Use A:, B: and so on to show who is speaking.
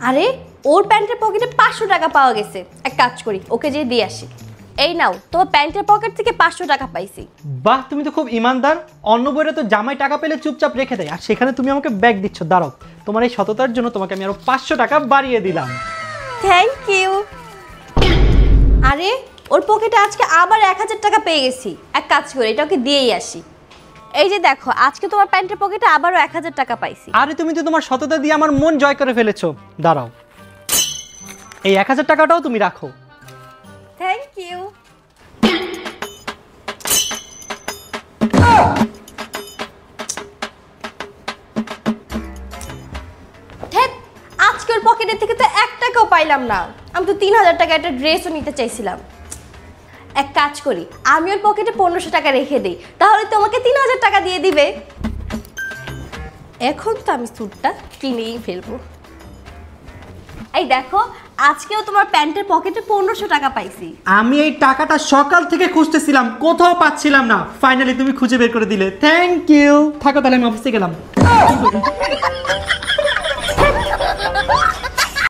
A: আরে ওর প্যান্টের পকেটে 500 টাকা পাওয়া গেছে, এক কাজ করি ওকে যেয়ে দিয়ে আসি। এই নাও, তোমার প্যান্টের পকেট থেকে 500 টাকা পাইছি।
B: বাহ, তুমি তো খুব ইমানদার। অন্য বইরে তো জামাই টাকা পেলে চুপচাপ রেখে দেয়, আর সেখানে তুমি আমাকে ব্যাগ দিচ্ছ। দাঁড়াও, তোমার এই সততার জন্য তোমাকে আমি আরো 500 টাকা বাড়িয়ে দিলাম।
A: Thank you. আরে ওর পকেটে আজকে আবার 1000 টাকা পেয়ে গেছি, এক কাজ করি এটা ওকে দিয়েই আসি। এই যে দেখো, আজকে তোমার প্যান্টের পকেটে আবারও 1000 টাকা পাইছি।
B: আরে তুমি তো তোমার সততা দিয়ে আমার মন জয় করে ফেলেছো। দাঁড়াও, এই 1000 টাকাটাও তুমি রাখো।
A: Thank you. আজকের পকেটের থেকে তো 1 টাকাও পাইলাম না। আমি তো 3000 টাকা একটা ড্রেসও নিতে চাইছিলাম। এক কাজ করি, আমি ওর পকেটে 1500 টাকা রেখে দিই, তাহলে তোমাকে 3000 টাকা দিয়ে দিবে। এখন তো আমি স্যুটটা কিনেই ফেলবো। এই দেখো, আজকেও তোমার প্যান্টের পকেটে 1500 টাকা পাইছি।
B: আমি এই টাকাটা সকাল থেকে খুঁজতেছিলাম, কোথাও পাচ্ছিলাম না। ফাইনালি তুমি খুঁজে বের করে দিলে, থ্যাংক ইউ। থাকো তাহলে, আমি অফিসে গেলাম।